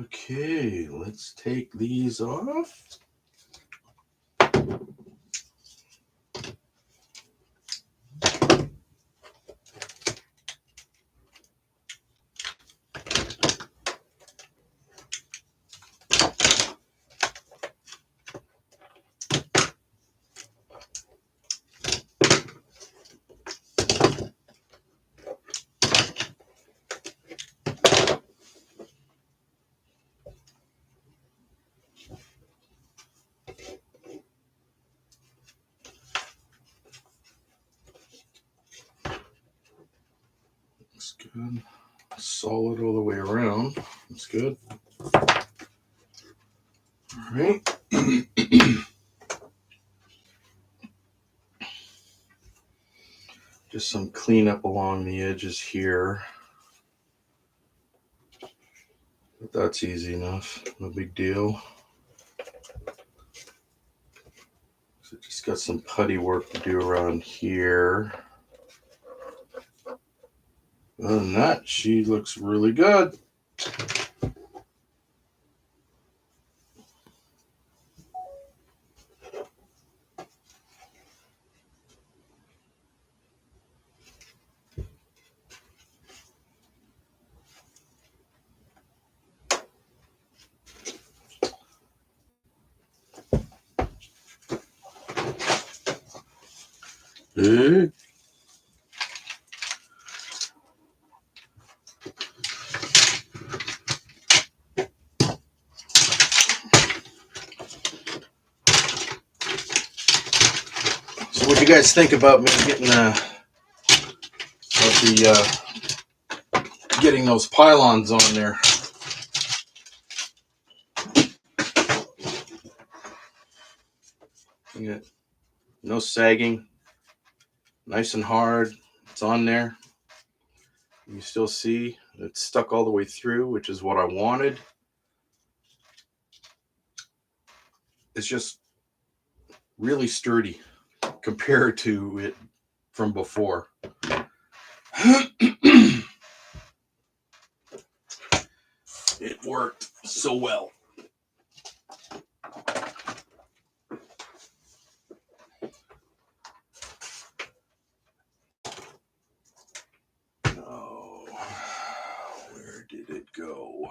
Okay, let's take these off. Looks good. Solid all the way around. That's good. All right. Just some cleanup along the edges here. But that's easy enough. No big deal. So just got some putty work to do around here. Other than that, she looks really good. Hey. So what do you guys think about me getting those pylons on there? Yeah. No sagging. Nice and hard. It's on there. You still see it's stuck all the way through, which is what I wanted. It's just really sturdy compared to it from before. It worked so well. Oh, where did it go?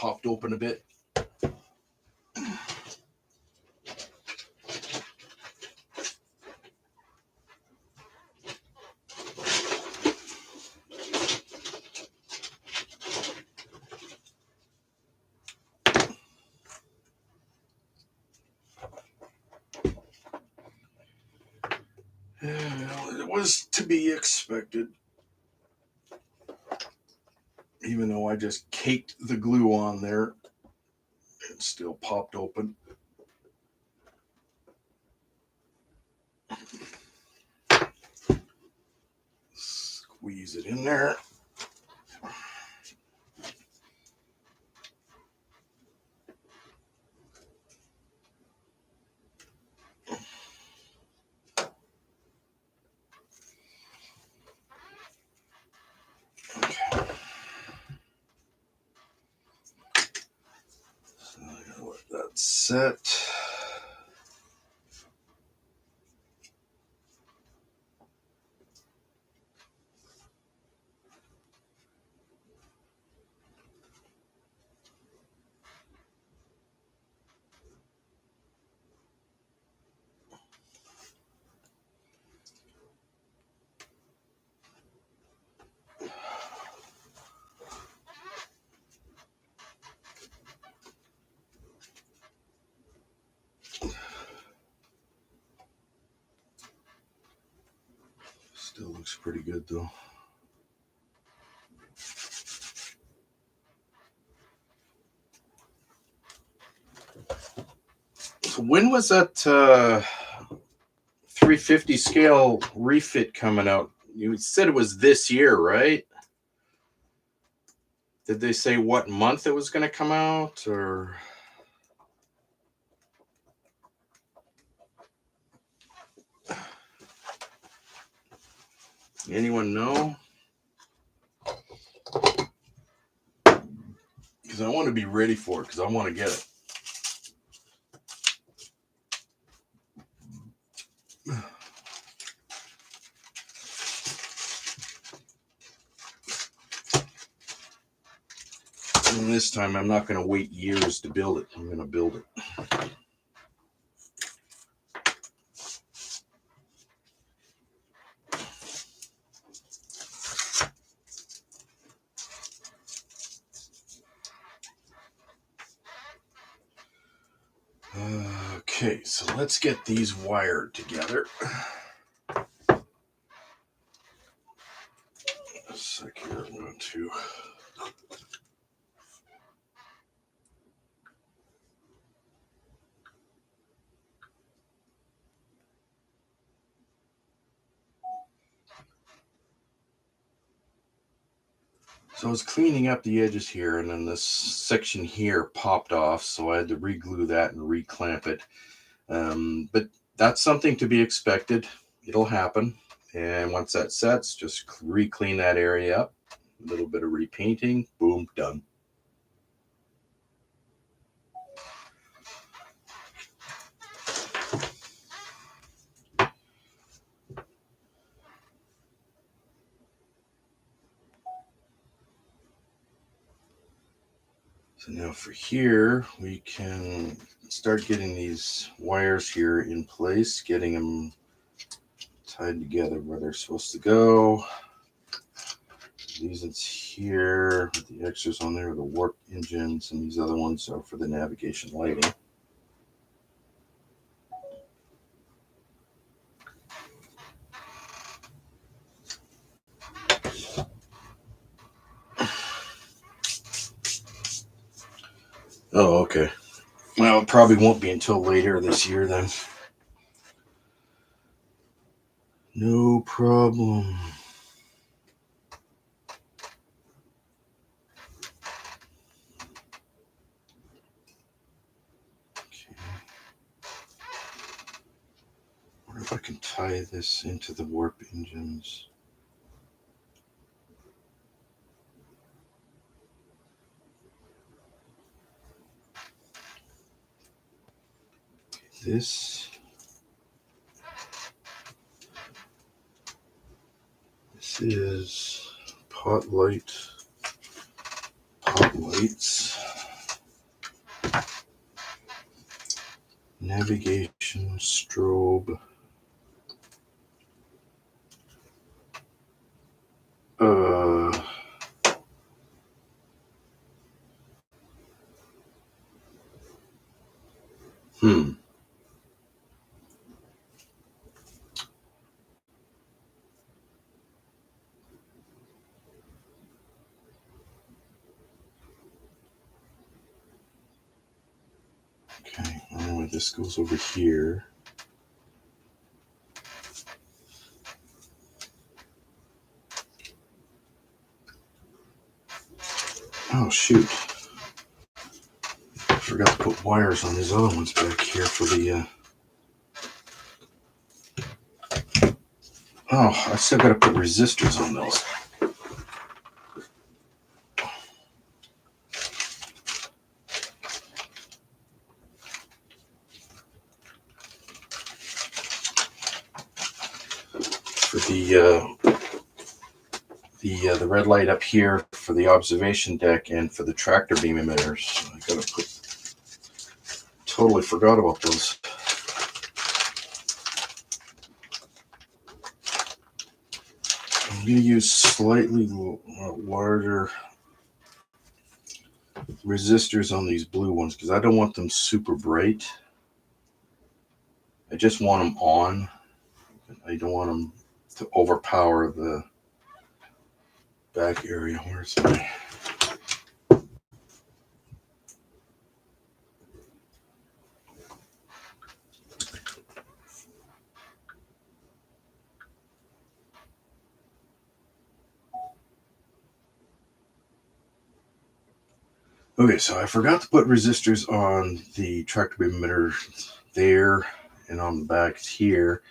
popped open a bit. It was to be expected. Even though I just caked the glue on there, it still popped open. Squeeze it in there. That's set. Still looks pretty good though. So when was that 350 scale refit coming out? You said it was this year, right? Did they say what month it was going to come out, or? Anyone know? Because I want to be ready for it, because I want to get it. And this time I'm not going to wait years to build it. I'm going to build it. Okay, so let's get these wired together. A sec here, I'm going to. So I was cleaning up the edges here, and then this section here popped off, so I had to re-glue that and re-clamp it. But that's something to be expected. It'll happen. And once that sets, just re-clean that area up. A little bit of repainting. Boom, done. So now for here, we can start getting these wires here in place, getting them tied together where they're supposed to go. These it's here, with the extras on there, the warp engines, and these other ones are for the navigation lighting. Oh, okay. Well, it probably won't be until later this year then. No problem. Okay. I wonder if I can tie this into the warp engines. This is pot lights. Navigation, strobe. Hmm. Okay, anyway, this goes over here. Oh, shoot. I forgot to put wires on these other ones back here for the... Oh, I still got to put resistors on those. For the red light up here for the observation deck and for the tractor beam emitters. I gotta put... Totally forgot about those. I'm going to use slightly larger resistors on these blue ones because I don't want them super bright. I just want them on. I don't want them to overpower the back area. Where's my... Okay, so I forgot to put resistors on the tractor beam emitter there and on the back here,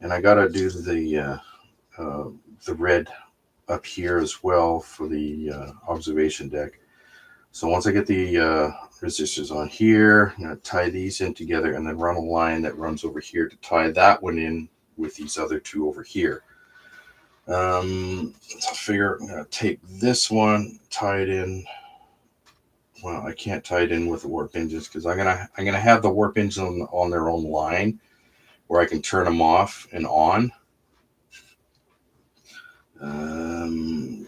and I gotta do the red up here as well for the observation deck. So once I get the resistors on here, I'm gonna tie these in together and then run a line that runs over here to tie that one in with these other two over here. So I figure I'm gonna take this one, tie it in. Well, I can't tie it in with the warp engines because I'm gonna have the warp engines on their own line where I can turn them off and on.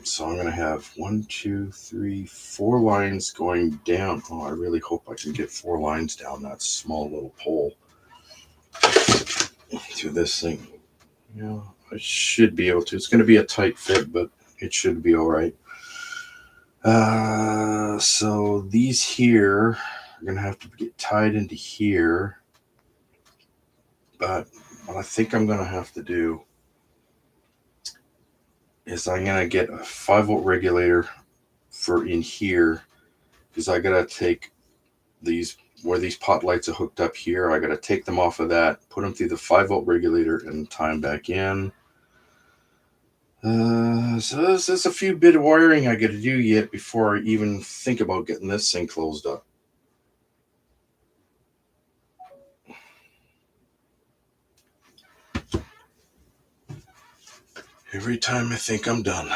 So I'm gonna have 1, 2, 3, 4 lines going down. Oh, I really hope I can get 4 lines down that small little pole to this thing. Yeah, I should be able to. It's gonna be a tight fit, but it should be all right. So these here are gonna have to get tied into here, but what I think I'm gonna have to do is I'm gonna get a 5-volt regulator for in here because I gotta take these where these pot lights are hooked up here. I gotta take them off of that, put them through the 5-volt regulator, and tie them back in. So there's a few bit of wiring I gotta do yet before I even think about getting this thing closed up. Every time I think I'm done.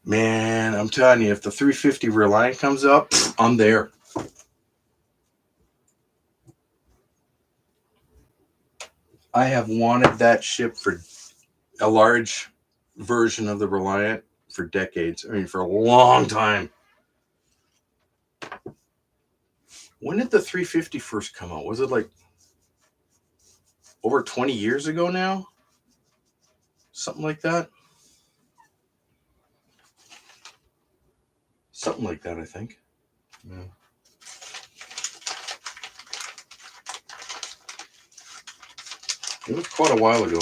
Man, I'm telling you, if the 350 Reliant comes up, I'm there. I have wanted that ship for a large version of the Reliant for decades. I mean, for a long time. When did the 350 first come out? Was it like over 20 years ago now? Something like that? Something like that, I think. Yeah. It was quite a while ago.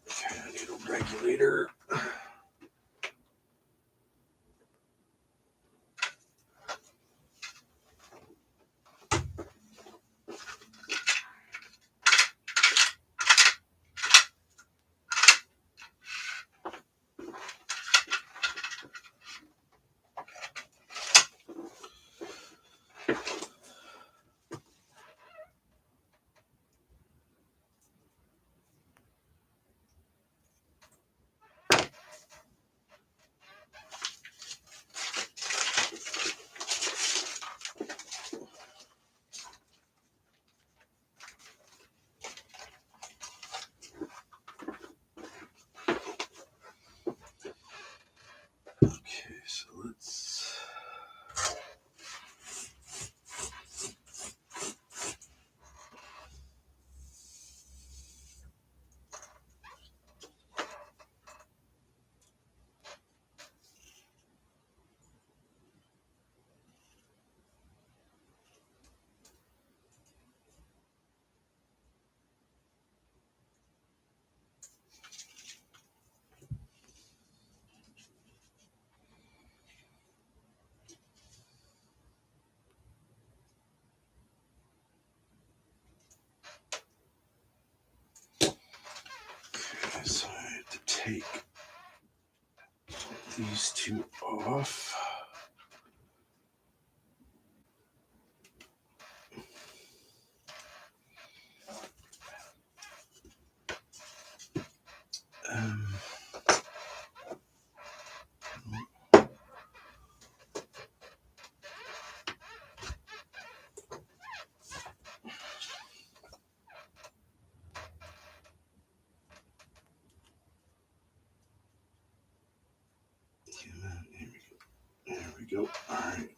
Okay, I need a regulator. Okay, so let's. Okay, so I have to take these two off. Um, there we go. All right.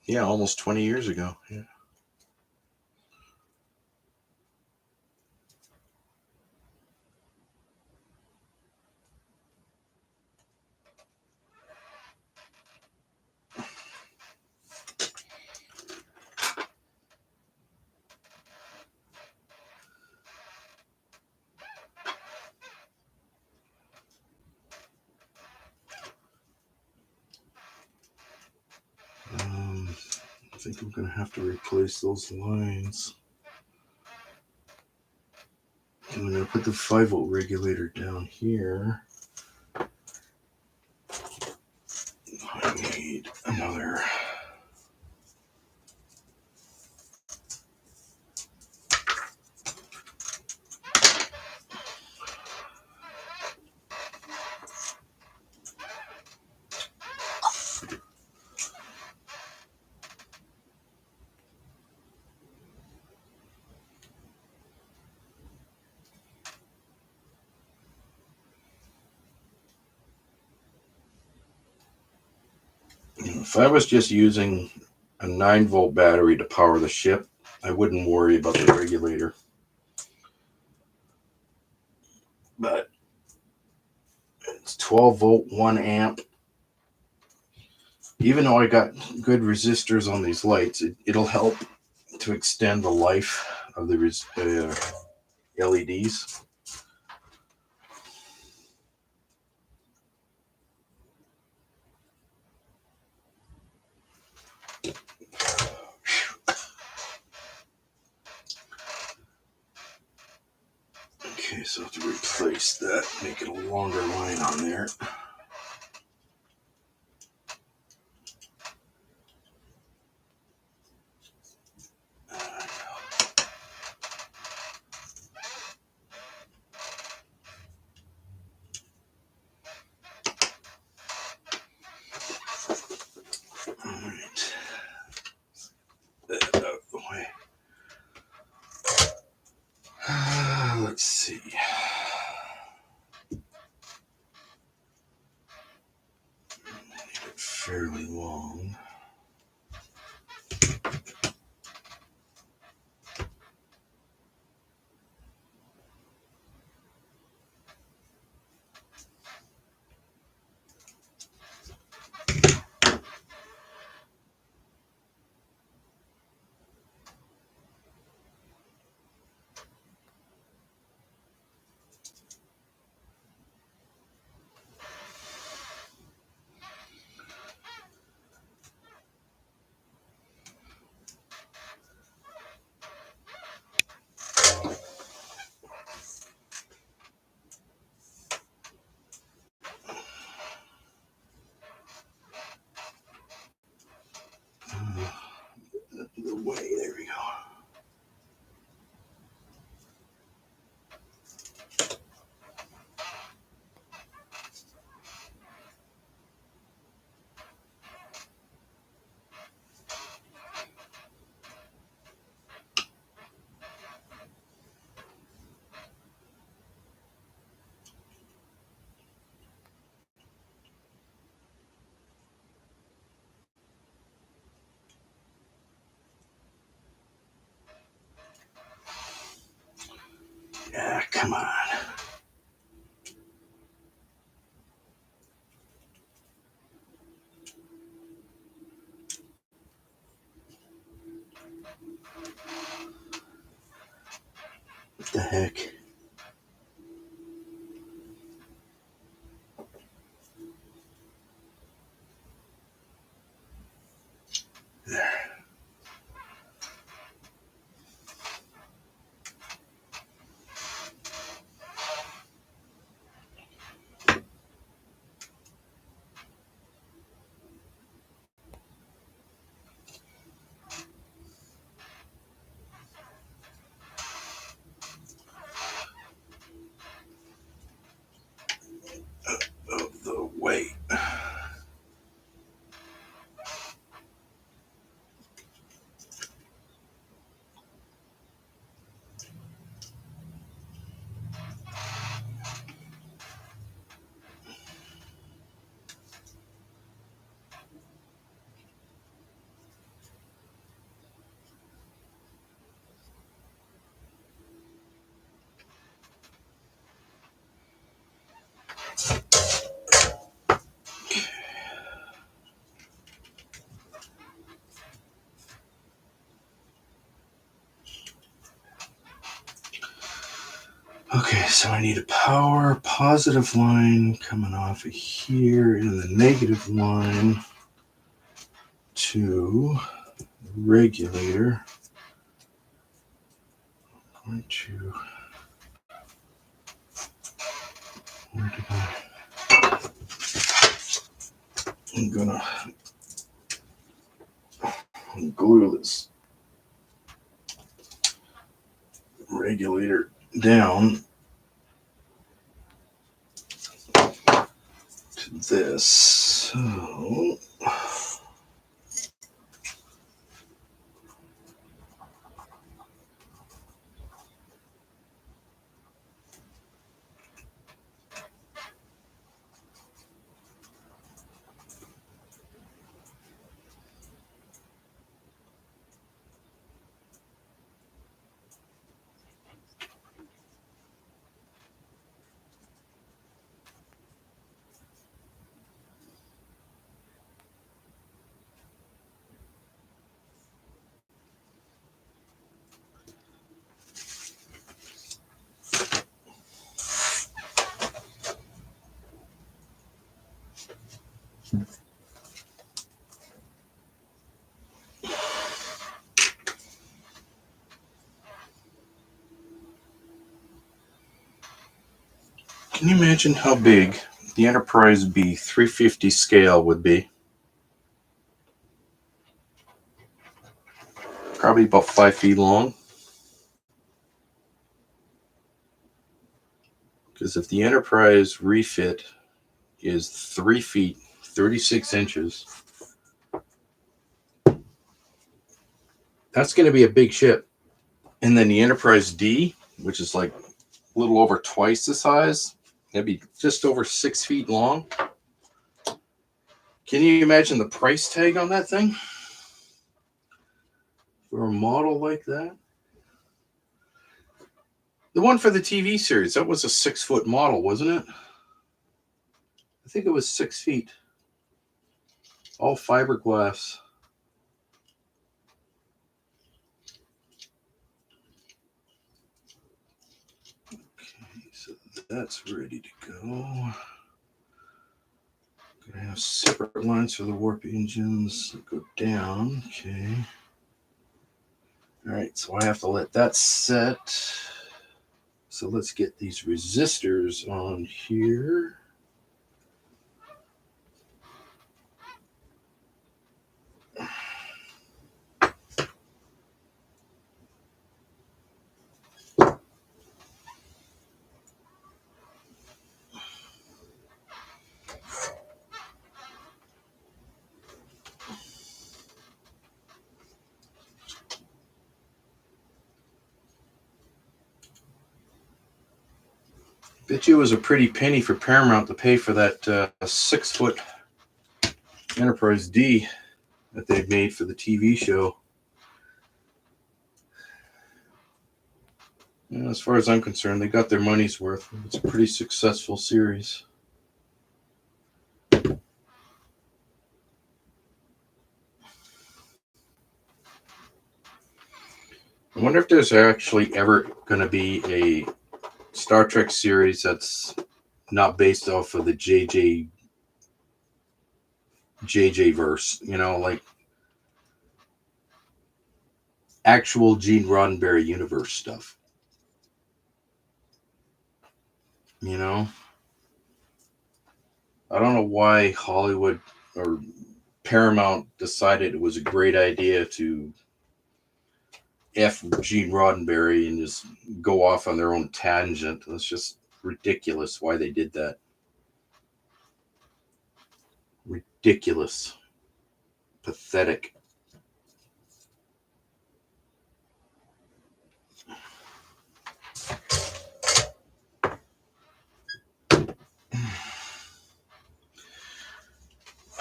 Yeah, almost 20 years ago. Yeah. I think I'm going to have to replace those lines. And I'm going to put the 5-volt regulator down here. I need another. If I was just using a 9-volt battery to power the ship, I wouldn't worry about the regulator. But it's 12-volt, 1 amp. Even though I got good resistors on these lights, it'll help to extend the life of the LEDs. Okay, so I have to replace that, make it a longer line on there. All right. That out of the way. Let's see. Fairly long. Yeah, come on. What the heck? There. Of the weight. Okay, so I need a power positive line coming off of here and the negative line to the regulator. I'm going to, I'm gonna glue this regulator down to this. So can you imagine how big the Enterprise B 350 scale would be? Probably about 5 feet long. Because if the Enterprise refit is 3 feet, 36 inches, that's going to be a big ship. And then the Enterprise D, which is like a little over twice the size, that'd be just over 6 feet long. Can you imagine the price tag on that thing? For a model like that? The one for the TV series, that was a 6-foot model, wasn't it? I think it was 6 feet. All fiberglass. Okay, so that's ready to go. Gonna have separate lines for the warp engines that go down. Okay. All right, so I have to let that set. So let's get these resistors on here. Bet you it was a pretty penny for Paramount to pay for that 6-foot Enterprise D that they made for the TV show. As far as I'm concerned, they got their money's worth. It's a pretty successful series. I wonder if there's actually ever going to be a Star Trek series that's not based off of the JJ verse, like actual Gene Roddenberry universe stuff. You know, I don't know why Hollywood or Paramount decided it was a great idea to F Gene Roddenberry and just go off on their own tangent. It's just ridiculous why they did that. Ridiculous. Pathetic.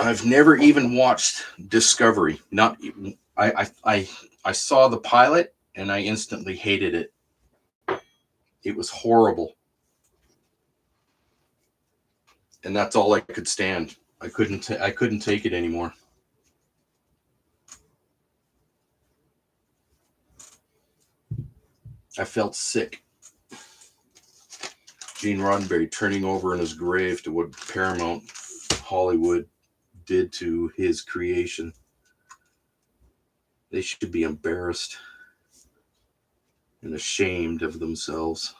I've never even watched Discovery. Not even, I saw the pilot and I instantly hated it. It was horrible. And that's all I could stand. I couldn't take it anymore. I felt sick. Gene Roddenberry turning over in his grave to what Paramount Hollywood did to his creation. They should be embarrassed and ashamed of themselves.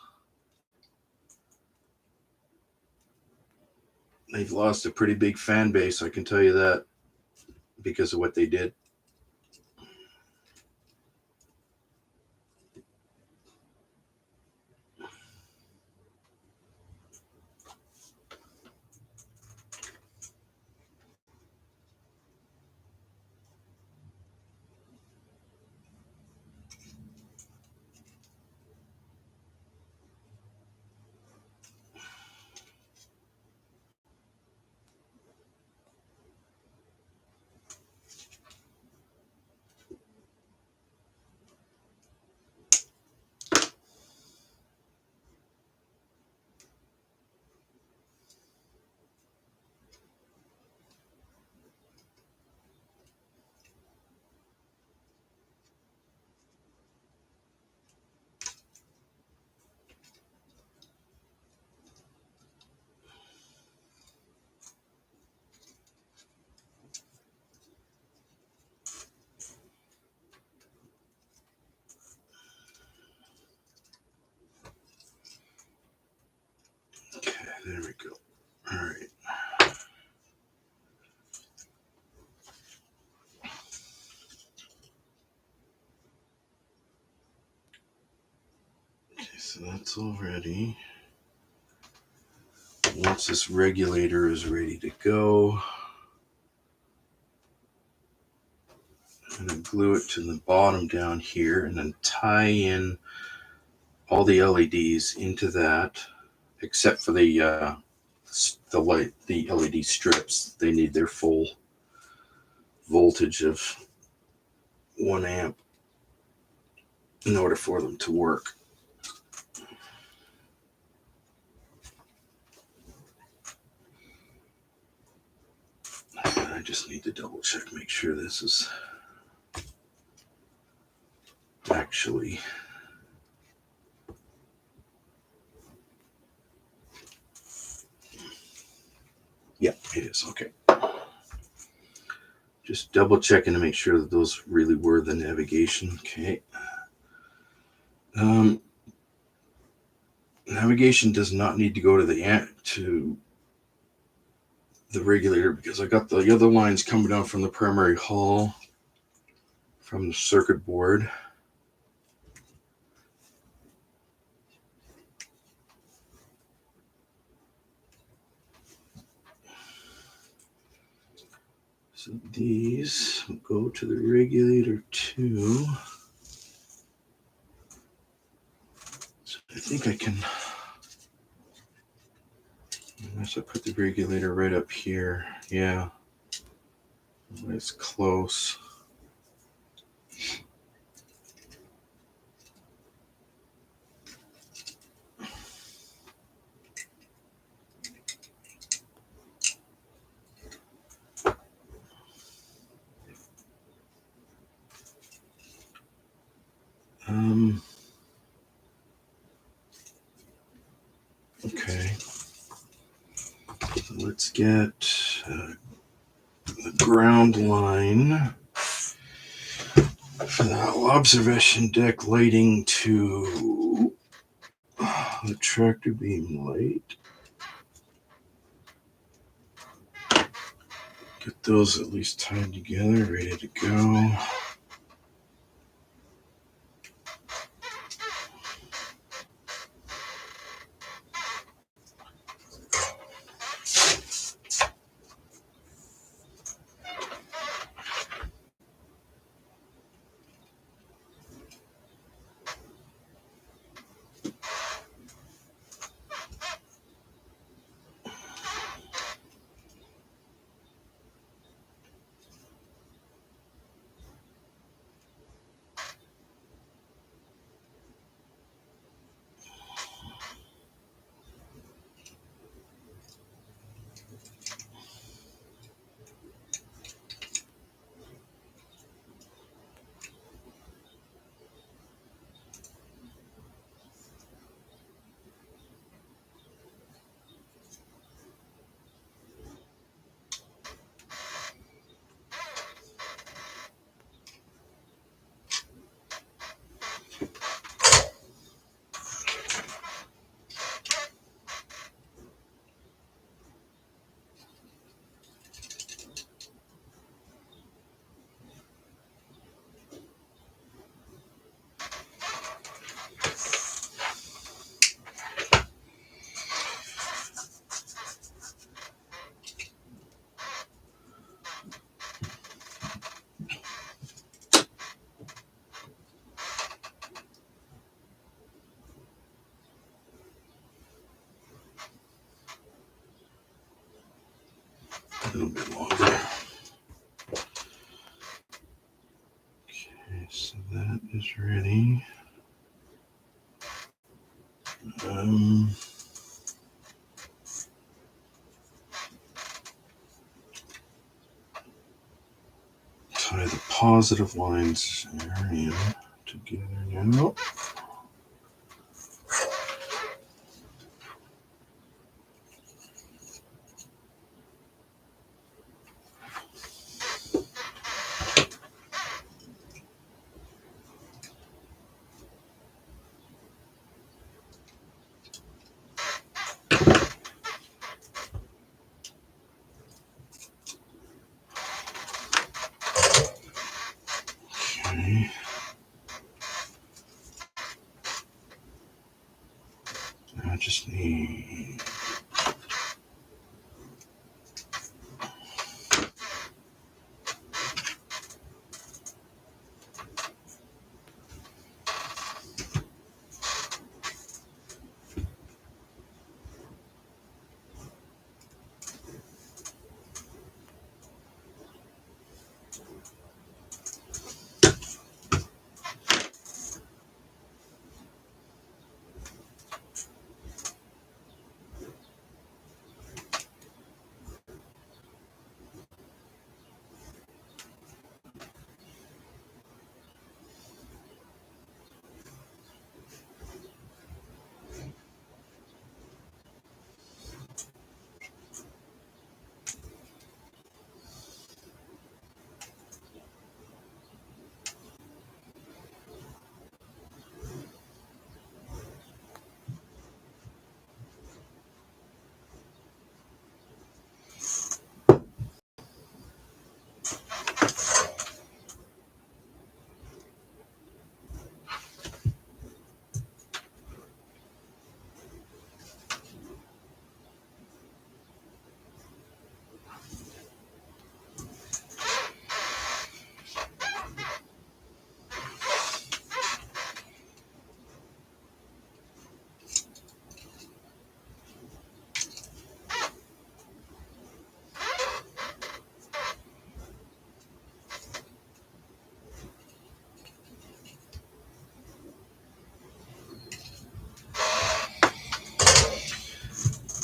They've lost a pretty big fan base, I can tell you that, because of what they did. Okay, there we go. All right. Okay, so that's all ready. Once this regulator is ready to go, I'm going to glue it to the bottom down here and then tie in all the LEDs into that, except for the light, the LED strips. They need their full voltage of 1 amp in order for them to work. I just need to double check, make sure this is actually yeah, it is. Okay. Just double checking to make sure that those really were the navigation. Okay. Navigation does not need to go to the regulator because I got the other lines coming down from the primary hull from the circuit board. So these will go to the regulator too. So I think I can, unless I put the regulator right up here. Yeah, it's close. Okay. So let's get the ground line for the observation deck lighting to the tractor beam light. Get those at least tied together, ready to go. A little bit longer. Okay, so that is ready. Tie the positive lines in together now. Okay. I just need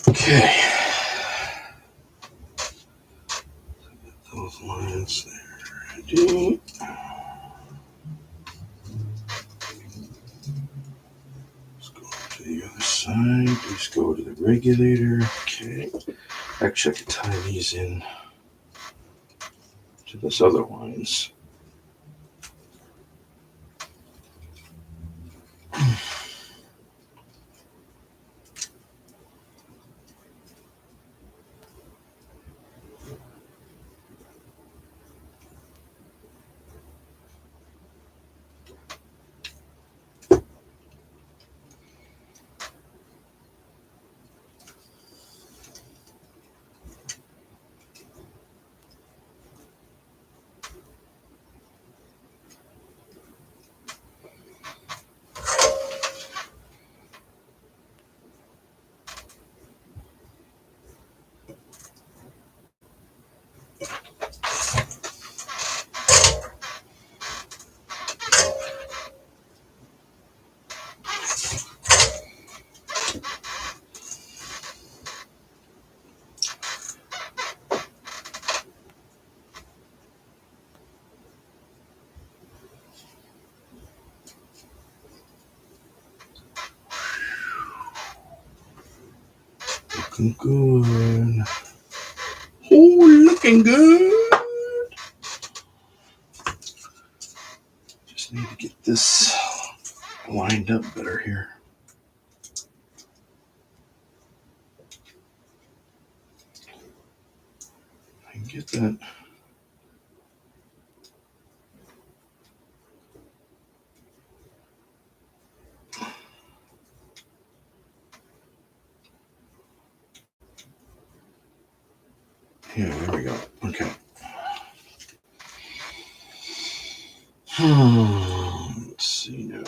okay. Those lines there ready. Let's go to the other side. Just go to the regulator. Okay. Actually, I could tie these in to this other ones. Looking good. Oh, looking good. Just need to get this lined up better here. I can get that. Yeah, there we go. Okay. Let's see now.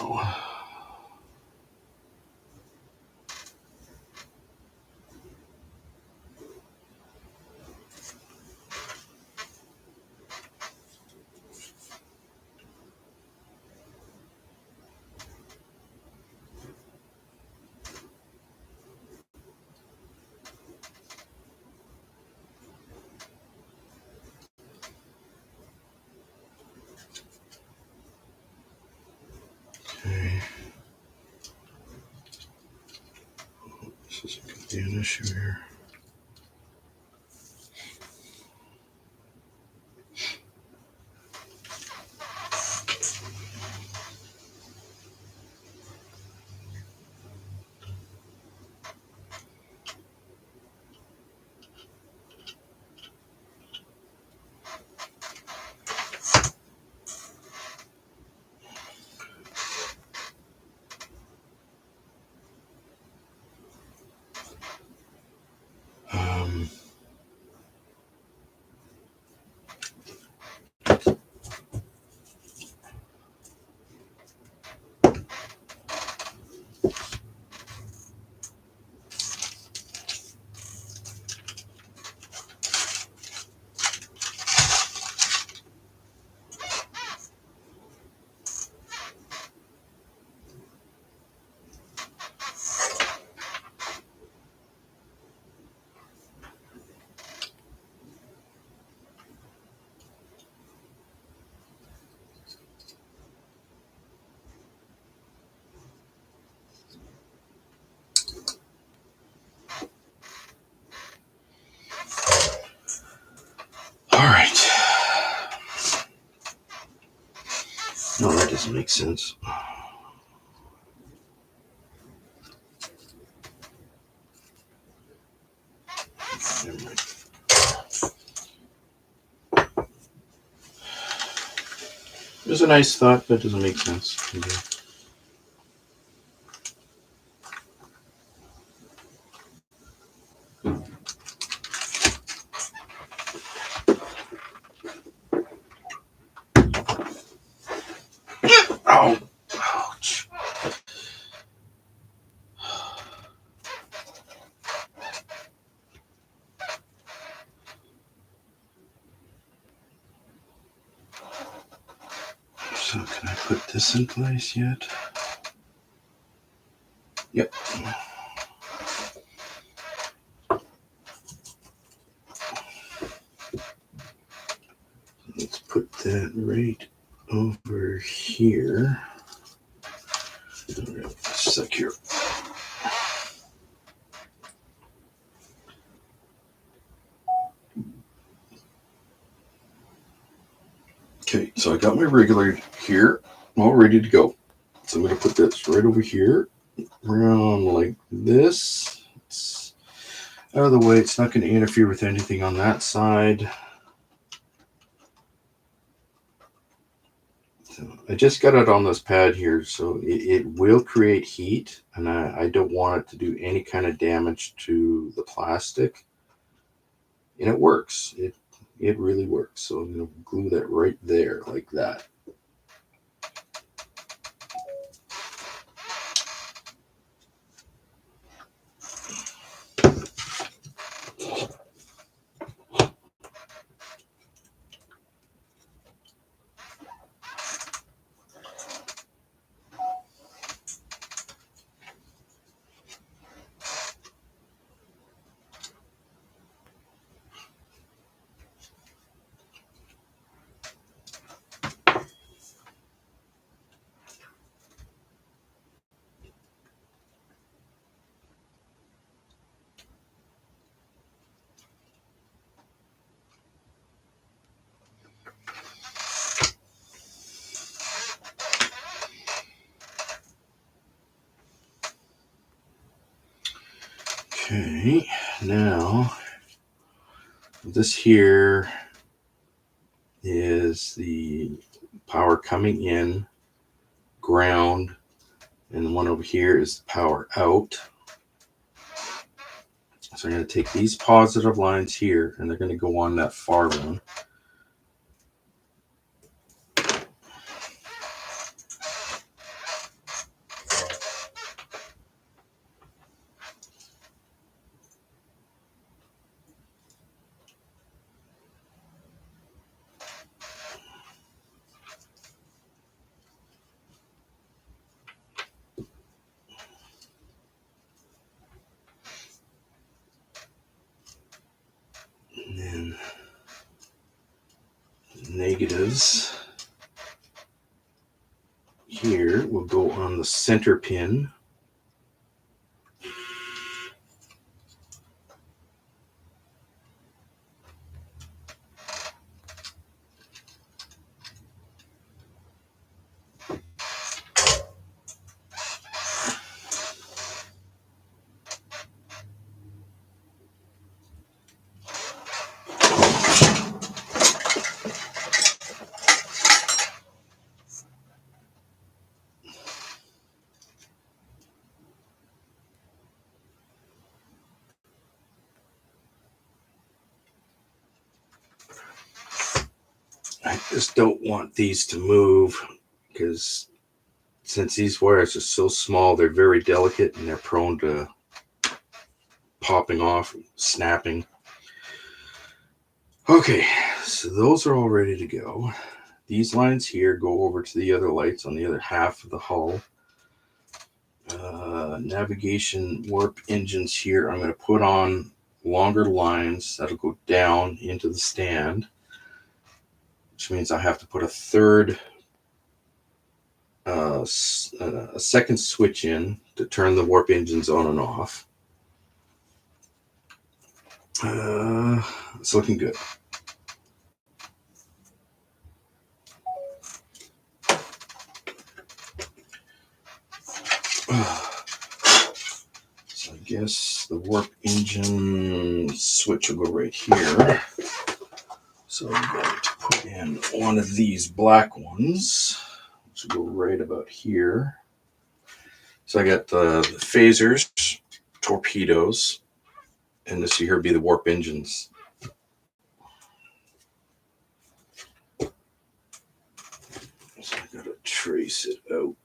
Okay. This isn't going to be an issue here. All right. No, that doesn't make sense. Never mind. It was a nice thought, but it doesn't make sense. Okay. Oh, ouch. So can I put this in place yet? Yep. Let's put that right over here. All right, just a sec here. Okay, so I got my regulator here all ready to go. So I'm going to put this right over here, around like this. It's out of the way. It's not going to interfere with anything on that side. So I just got it on this pad here, so it will create heat, and I don't want it to do any kind of damage to the plastic. And it works. It really works. So I'm going to glue that right there like that. Okay, now this here is the power coming in, ground, and the one over here is the power out. So I'm going to take these positive lines here, and they're going to go on that far one. And then negatives here will go on the center pin. I just don't want these to move because since these wires are so small, they're very delicate and they're prone to popping off, snapping. Okay, so those are all ready to go. These lines here go over to the other lights on the other half of the hull. Navigation warp engines here, I'm going to put on longer lines that'll go down into the stand, which means I have to put a third, a second switch in to turn the warp engines on and off. It's looking good. So I guess the warp engine switch will go right here. So I'm going to put in one of these black ones, which will go right about here. So I got the phasers, torpedoes, and this here would be the warp engines. So I gotta trace it out.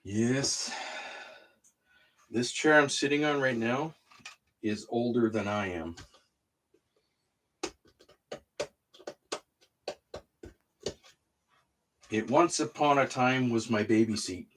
Yes. This chair I'm sitting on right now is older than I am. It once upon a time was my baby seat.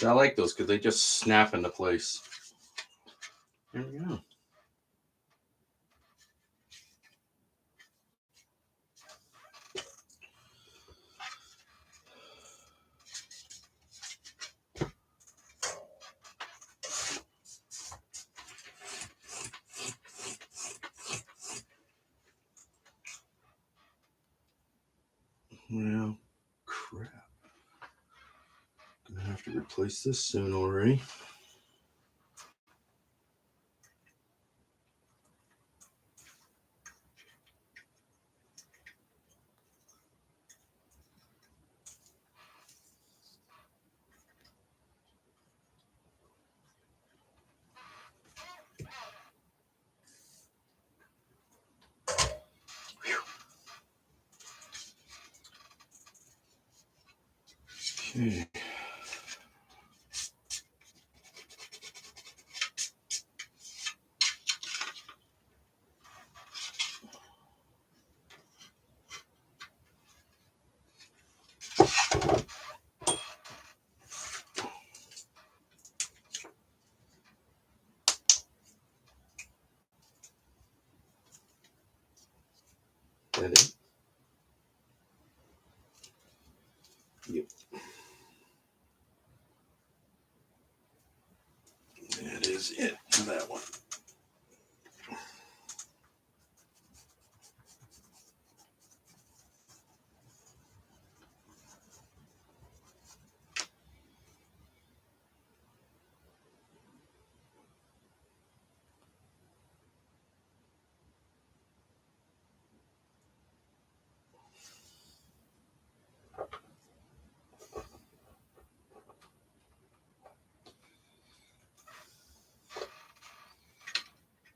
I like those because they just snap into place. There we go. Well, crap. Gonna have to replace this soon already. Okay. That it? Yep. That is it for that one.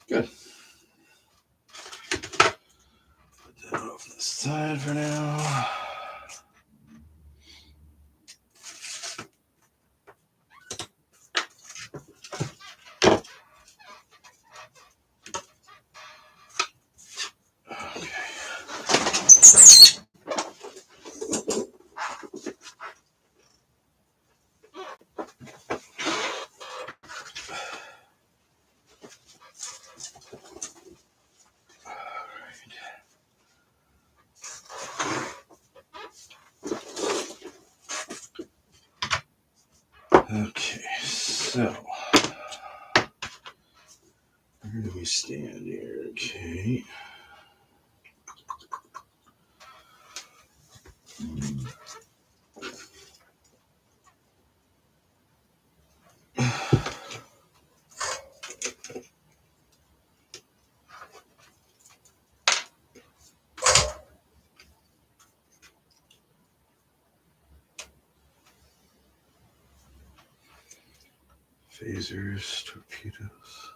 Good. Put that off to the side for now. Okay, so where do we stand here? Okay. Phasers, torpedoes.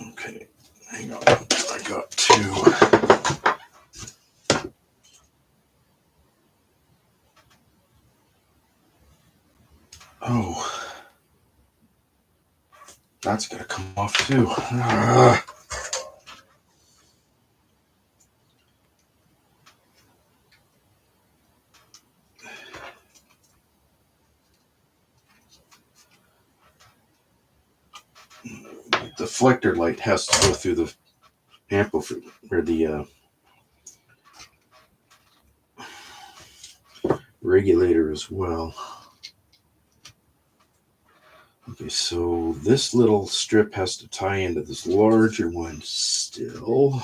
Okay, hang on. I got to. Oh, that's got to come off too. The deflector light has to go through the amplifier or the regulator as well. Okay, so this little strip has to tie into this larger one still.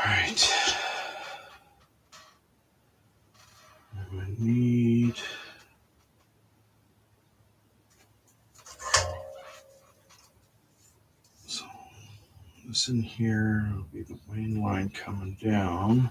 All right. I need. So this in here will be the main line coming down.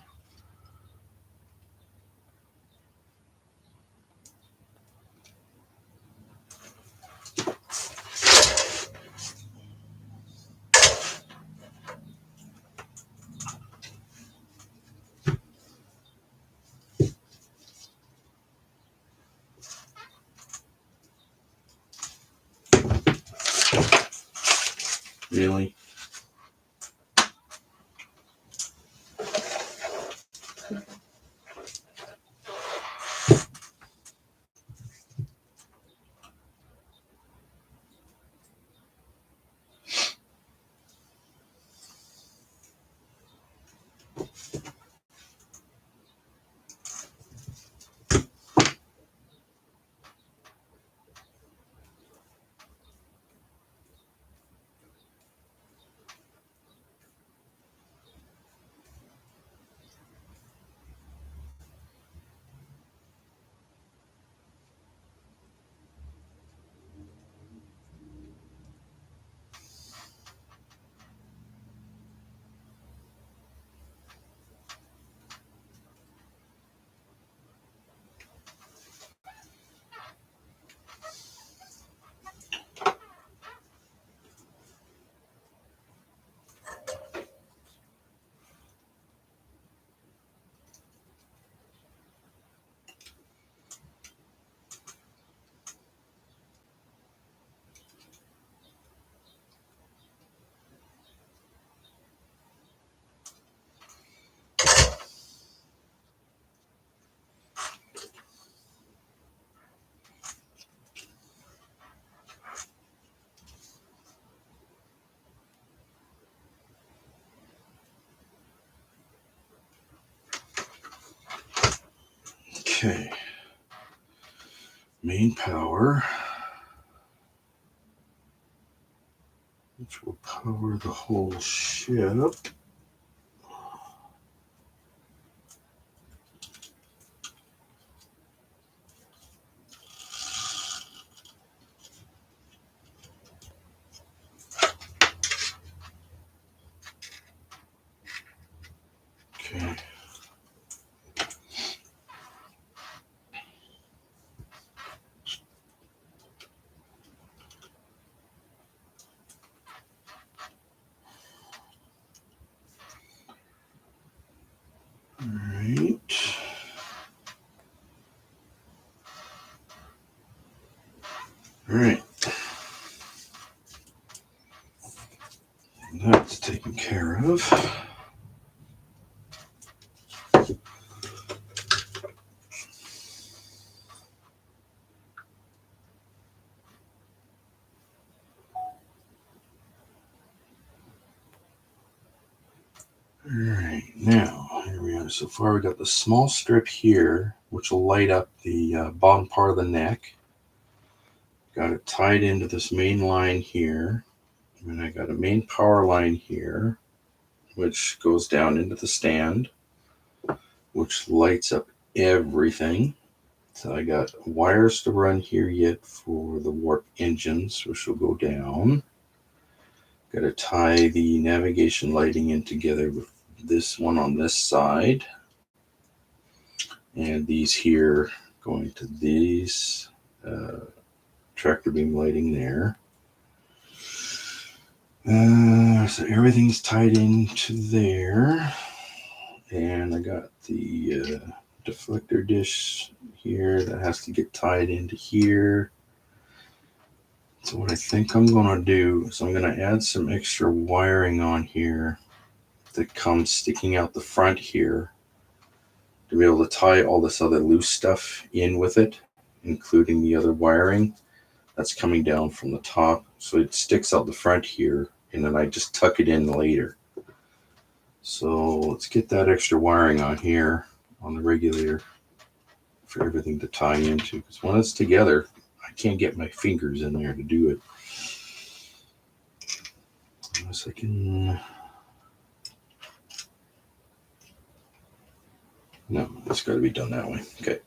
Really? Okay. Main power, which will power the whole ship. Okay. All right. All right. That's taken care of. All right, now here we are. So far, we got the small strip here, which will light up the bottom part of the neck. Got it tied into this main line here, and I got a main power line here, which goes down into the stand, which lights up everything. So I got wires to run here yet for the warp engines, which will go down. Got to tie the navigation lighting in together with this one on this side. And these here going to these tractor beam lighting there. So everything's tied into there. And I got the deflector dish here that has to get tied into here. So what I think I'm going to do is I'm going to add some extra wiring on here that comes sticking out the front here to be able to tie all this other loose stuff in with it, including the other wiring that's coming down from the top. So it sticks out the front here, and then I just tuck it in later. So let's get that extra wiring on here on the regulator for everything to tie into, because when it's together, I can't get my fingers in there to do it. Unless I can... No, it's got to be done that way. Okay.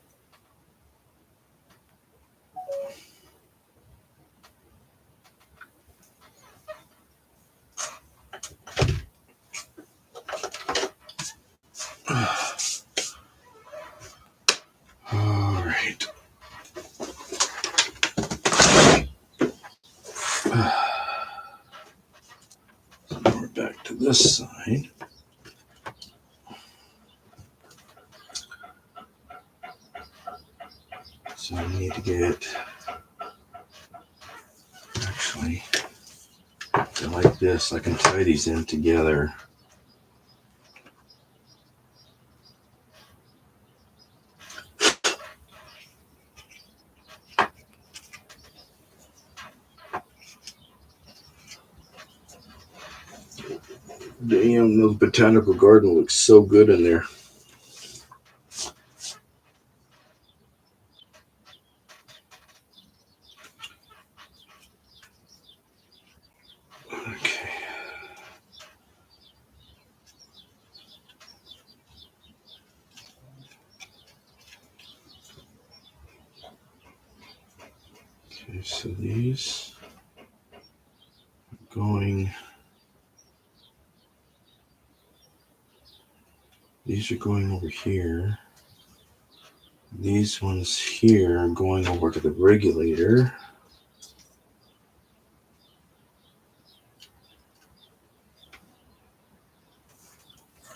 All right. So now we're back to this side. So I need to get, actually, like this, I can tie these in together. Damn, those botanical garden looks so good in there. Okay. Okay, so these are going over here. These ones here are going over to the regulator.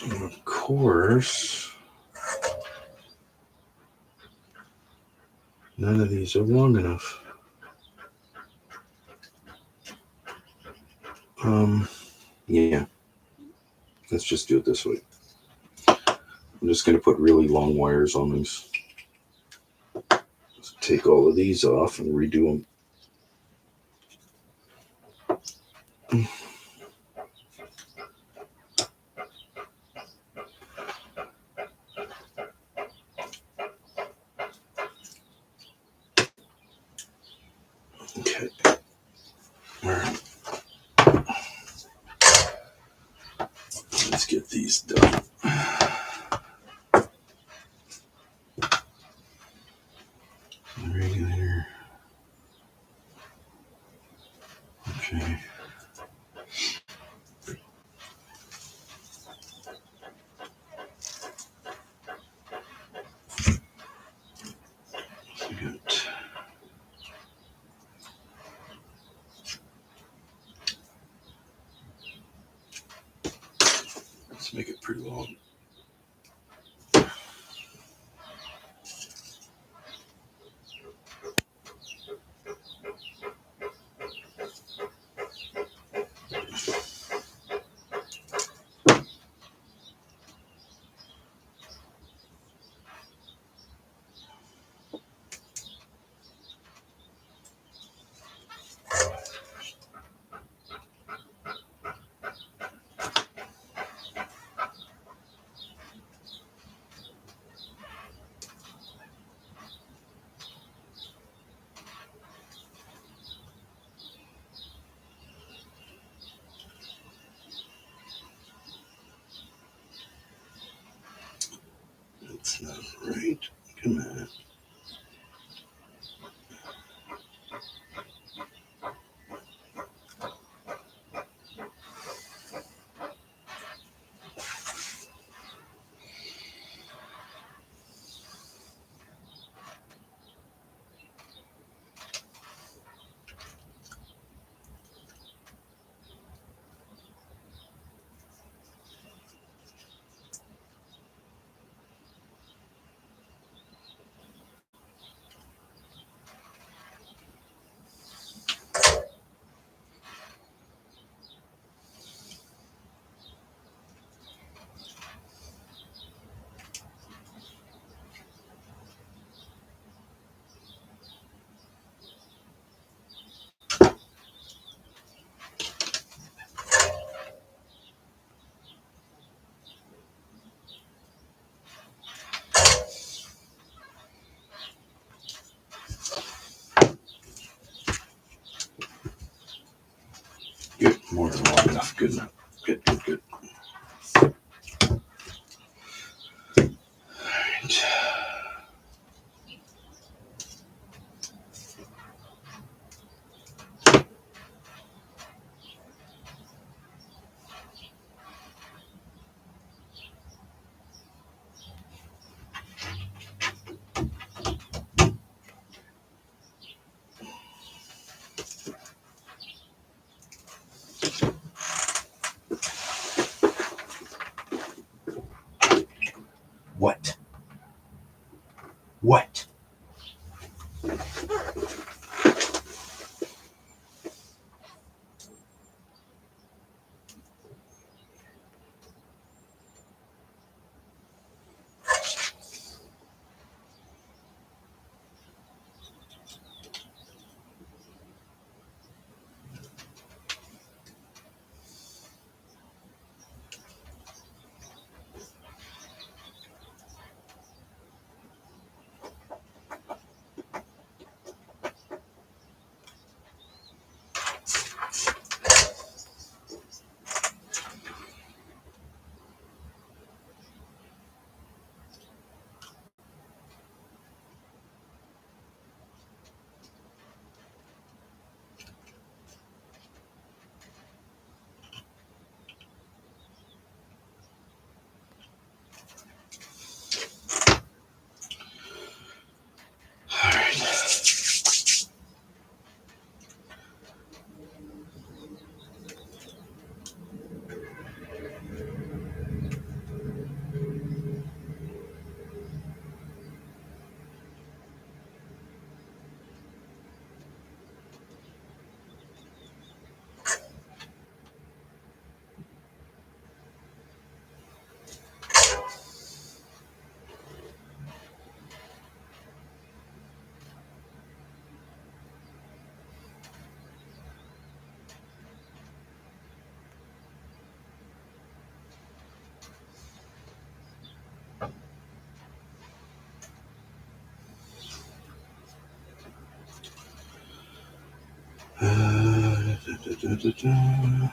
And of course, none of these are long enough. Yeah, let's just do it this way. I'm just going to put really long wires on these. Let's take all of these off and redo them. The regulator. Okay. Let's make it pretty long. That's not right. Come on. Good. More than long enough. Good enough. Good. Right. What? What? All right. Da, da, da.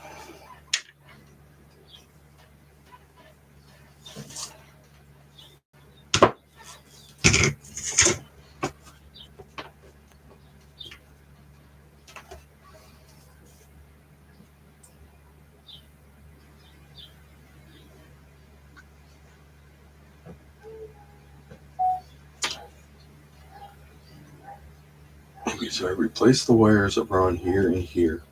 Okay, so I replaced the wires that were on here and here.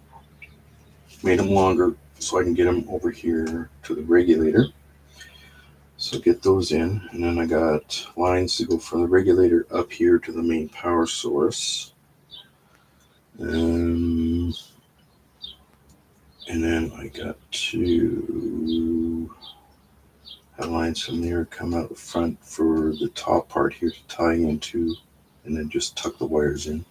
Made them longer so I can get them over here to the regulator. So get those in, and then I got lines to go from the regulator up here to the main power source. And then I got to have lines from there come out front for the top part here to tie into, and then just tuck the wires in.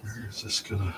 Where is this gonna?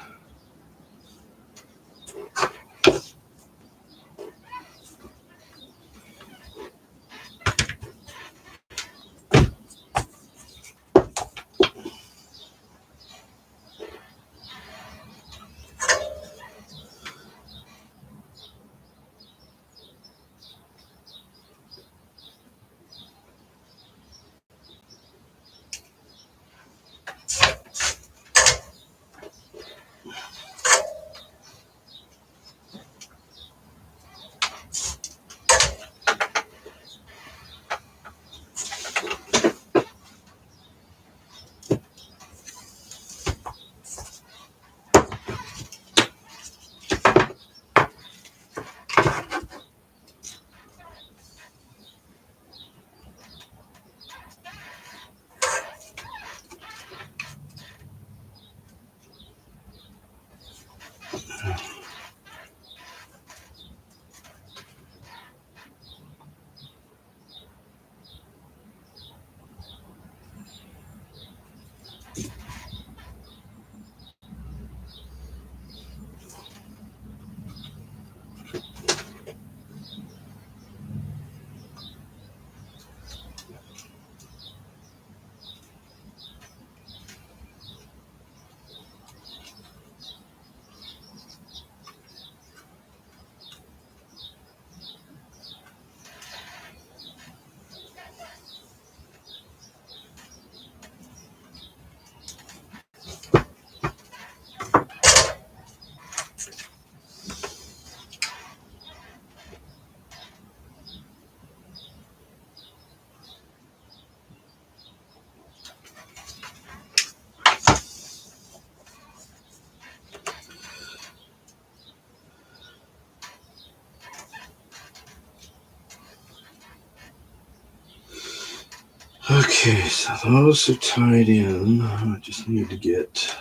Okay, so those are tied in. I just need to get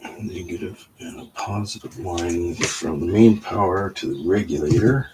a negative and a positive line from the main power to the regulator.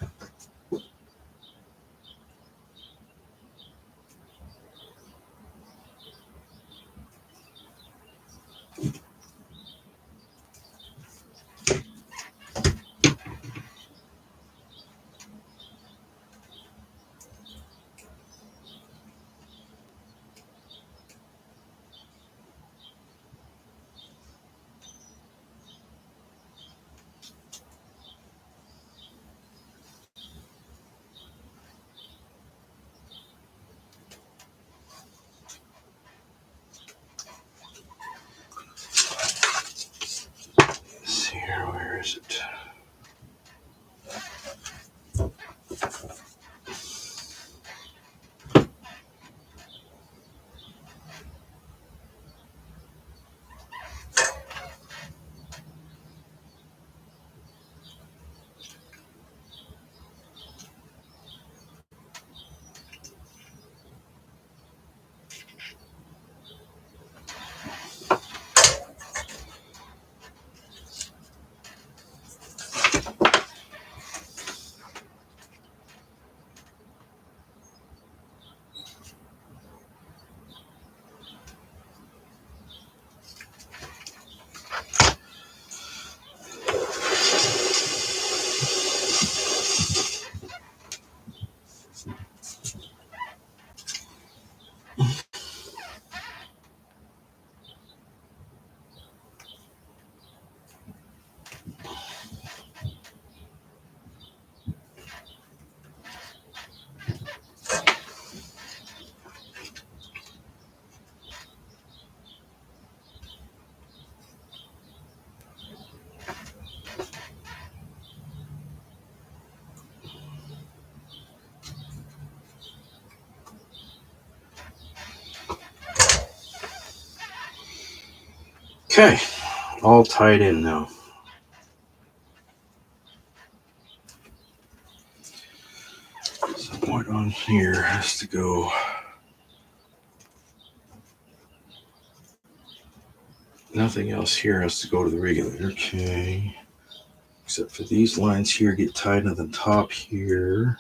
Okay, all tied in now. So what on here has to go? Nothing else here has to go to the regulator. Okay. Except for these lines here get tied to the top here.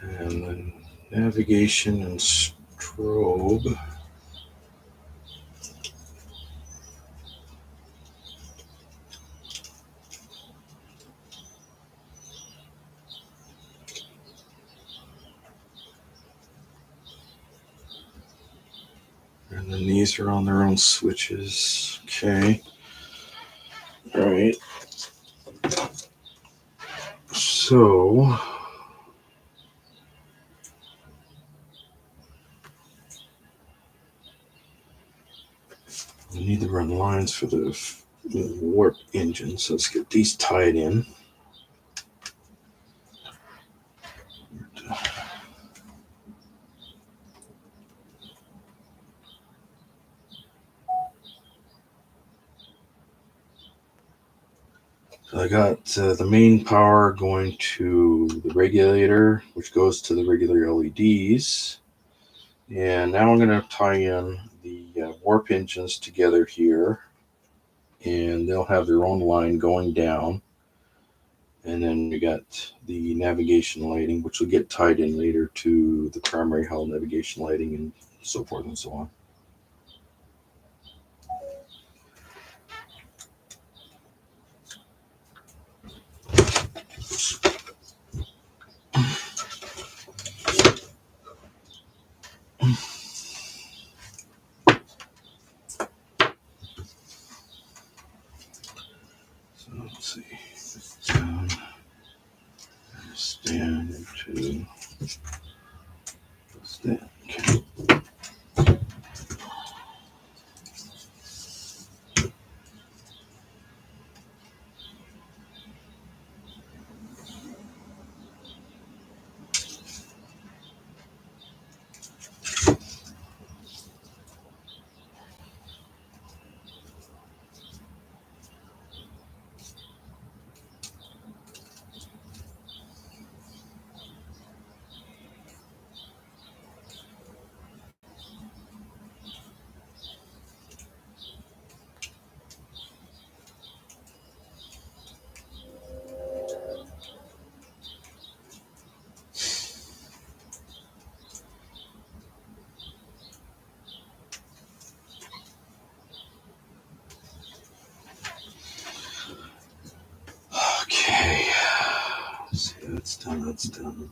And then navigation and strobe. And then these are on their own switches. Okay. All right. So we need to run lines for the warp engines. So let's get these tied in. So I got the main power going to the regulator, which goes to the regular LEDs. And now I'm going to tie in the warp engines together here. And they'll have their own line going down. And then we got the navigation lighting, which will get tied in later to the primary hull navigation lighting and so forth and so on. So let's see. Down, stand to stand. Okay. Okay. See, that's done. That's done.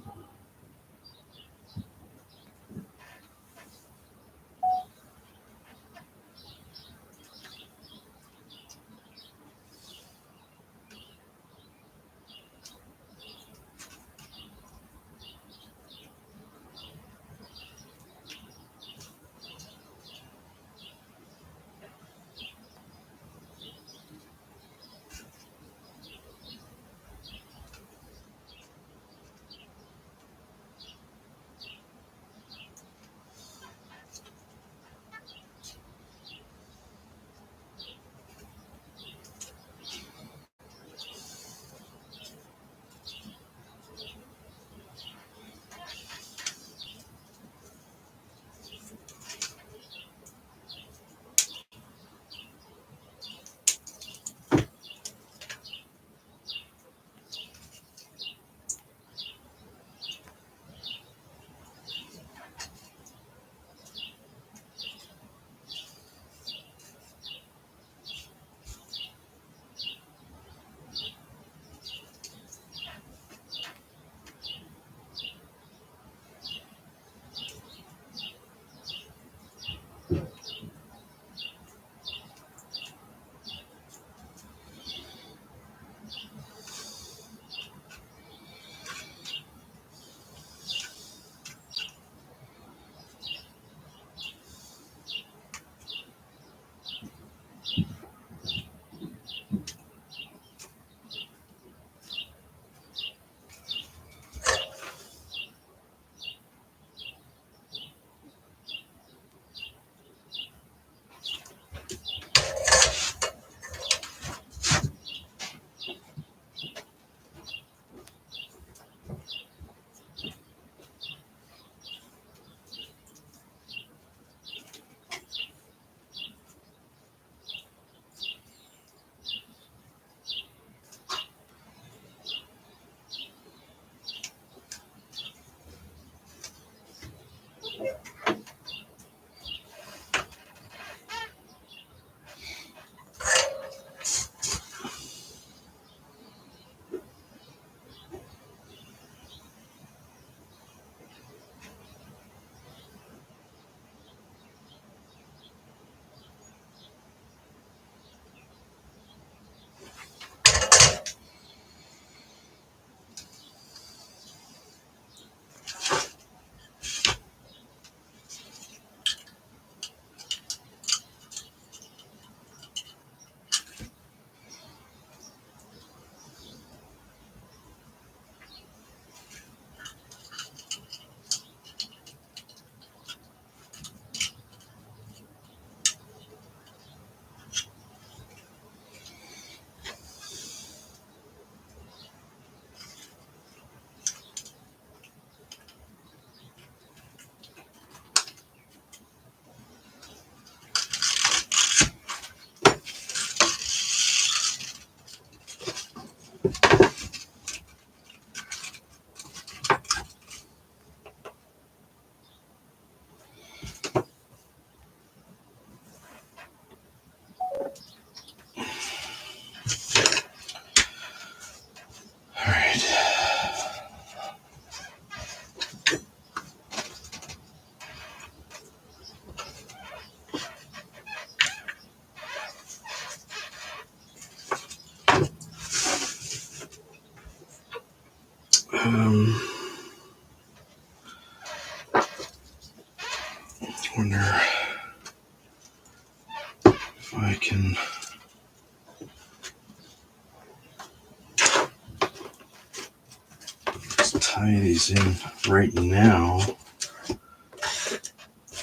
tie these in right now,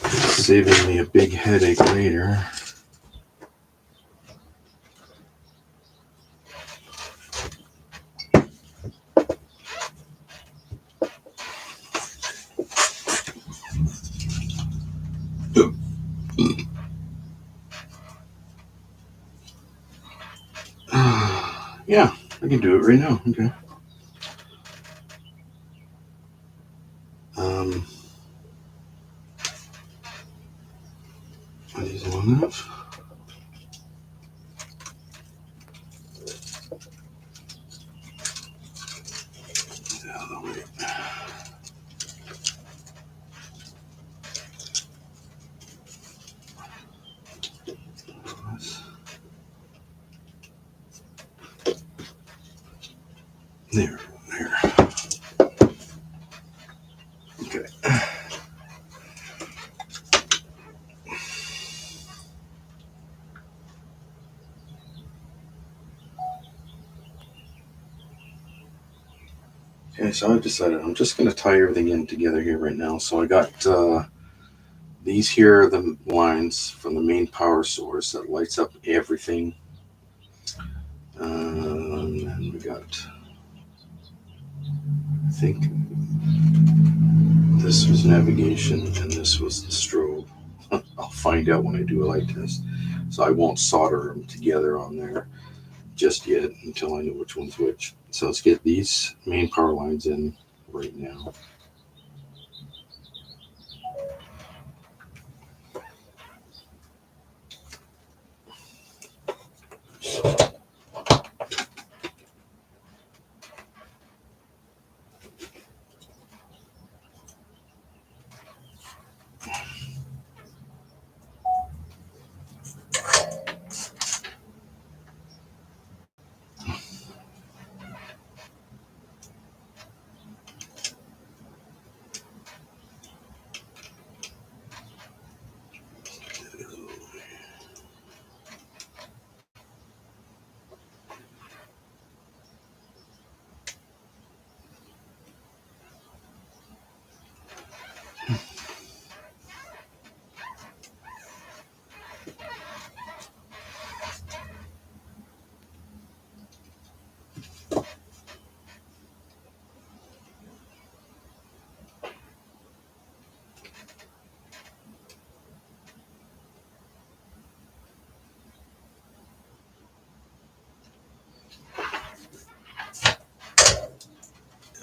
saving me a big headache later. Yeah, I can do it right now. Okay. Are these long enough? There. Okay. Okay, so I've decided I'm just going to tie everything in together here right now. So I got these here are the lines from the main power source that lights up everything. And we got, I think this was navigation and this was the strobe. I'll find out when I do a light test. So I won't solder them together on there just yet until I know which one's which. So let's get these main power lines in right now.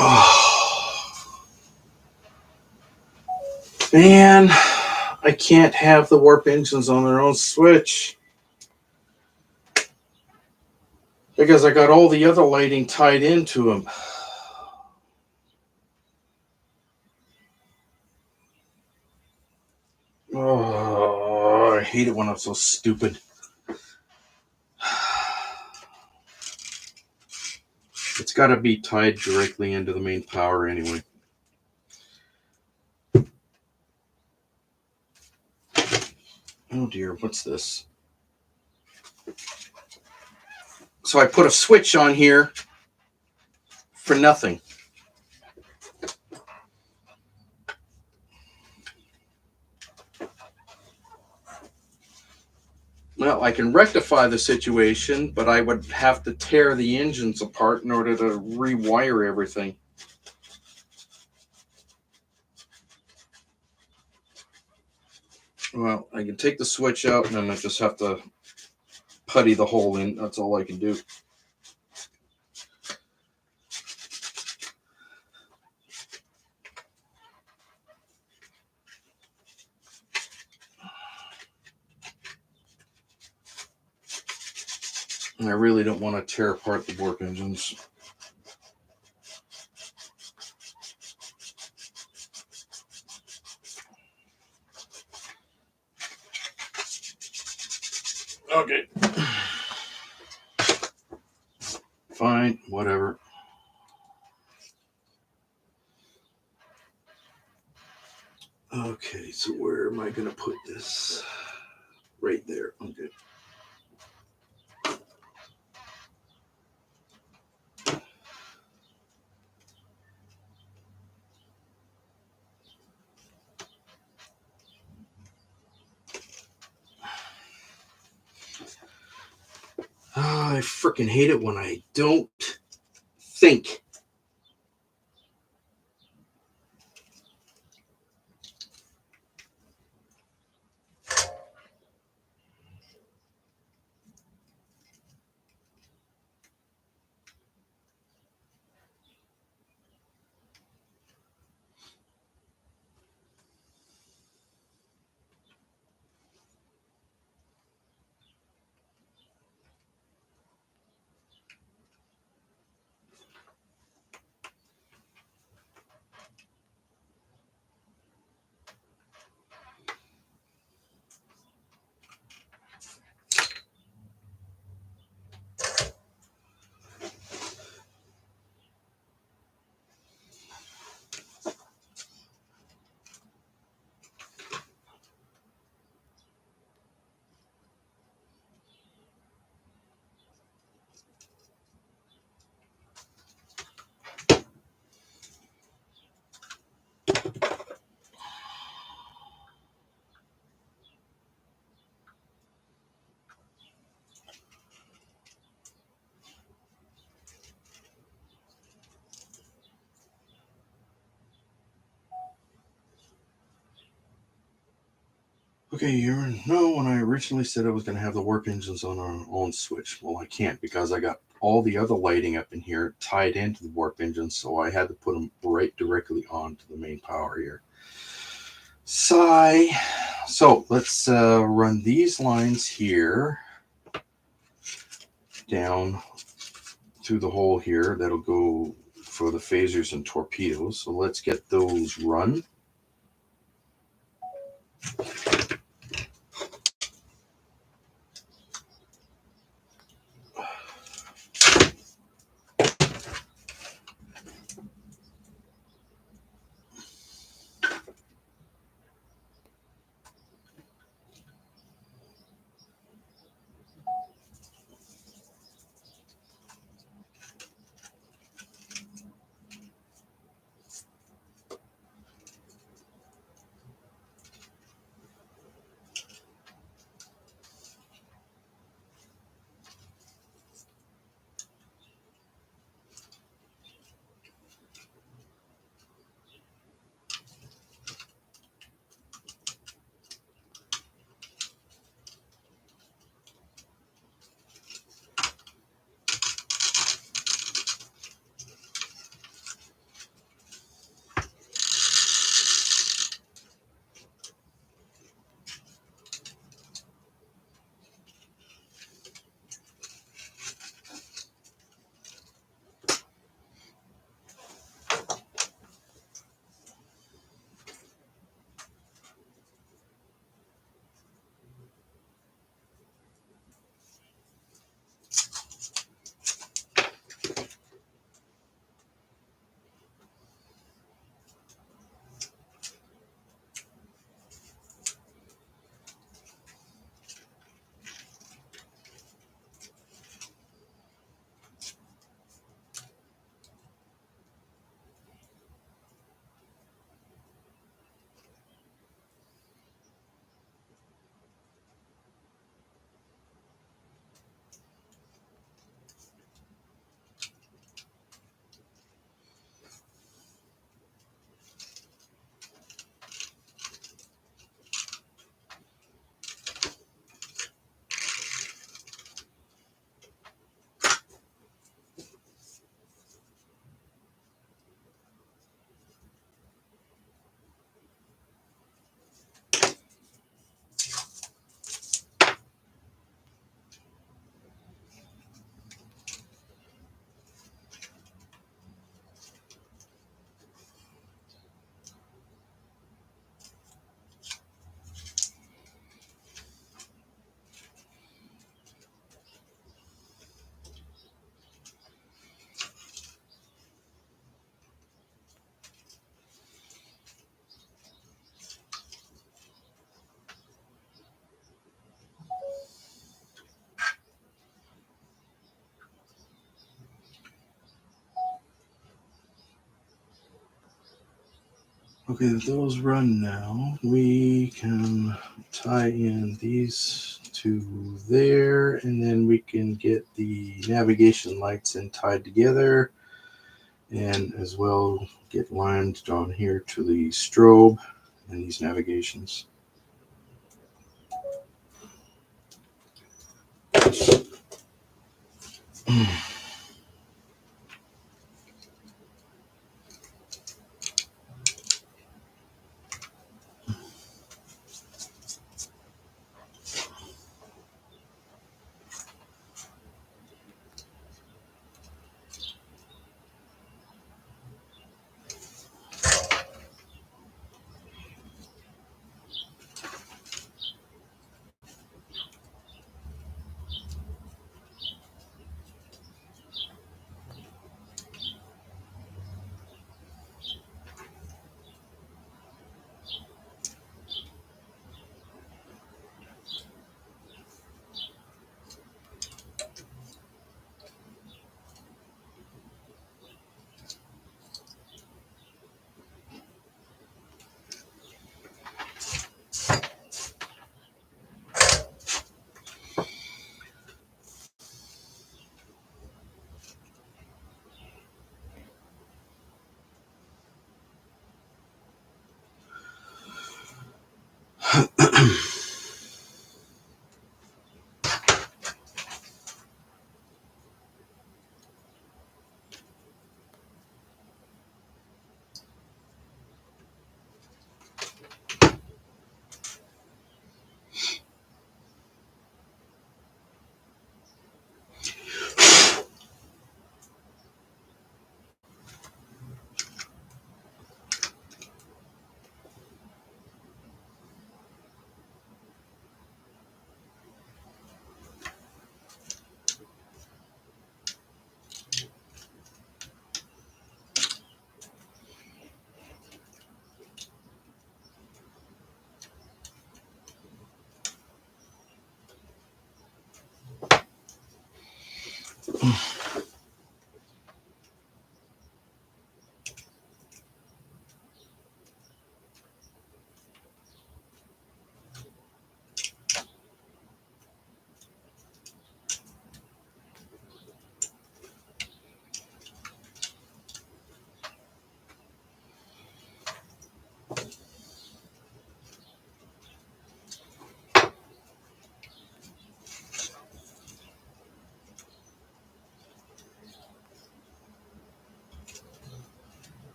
Oh, man, I can't have the warp engines on their own switch because I got all the other lighting tied into them. Oh, I hate it when I'm so stupid. It's got to be tied directly into the main power anyway. Oh dear, what's this? So I put a switch on here for nothing. Well, I can rectify the situation, but I would have to tear the engines apart in order to rewire everything. Well, I can take the switch out and then I just have to putty the hole in. That's all I can do. And I really don't want to tear apart the warp engines. Okay. Fine, whatever. Okay, so where am I going to put this? Right there. Okay. I freaking hate it when I don't think. Okay, you know when I originally said I was going to have the warp engines on our own switch. Well, I can't because I got all the other lighting up in here tied into the warp engines, so I had to put them right directly onto the main power here. Sigh. So let's run these lines here down through the hole here. That'll go for the phasers and torpedoes. So let's get those run. Okay, those run now. We can tie in these to there, and then we can get the navigation lights in tied together, and as well get lines down here to the strobe and these navigations.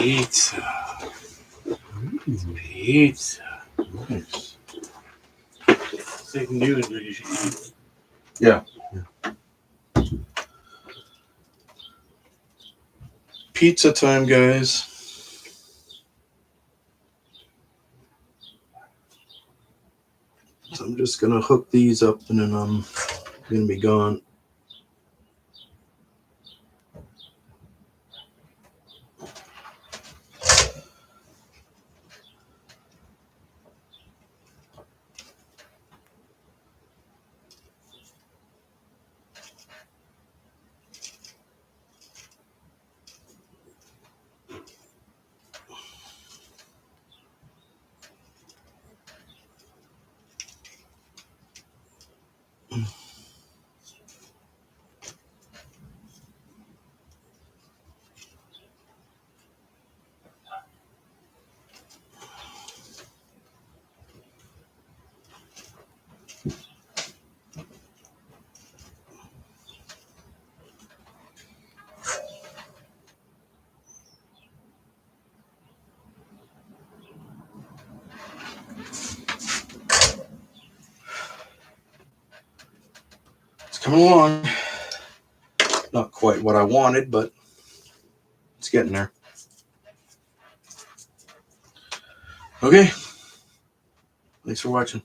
Pizza. Pizza. Nice. So you can do it, but you should eat. Yeah. Pizza time, guys. So I'm just gonna hook these up and then I'm gonna be gone. It's coming along. Not quite what I wanted, but it's getting there. Okay. Thanks for watching.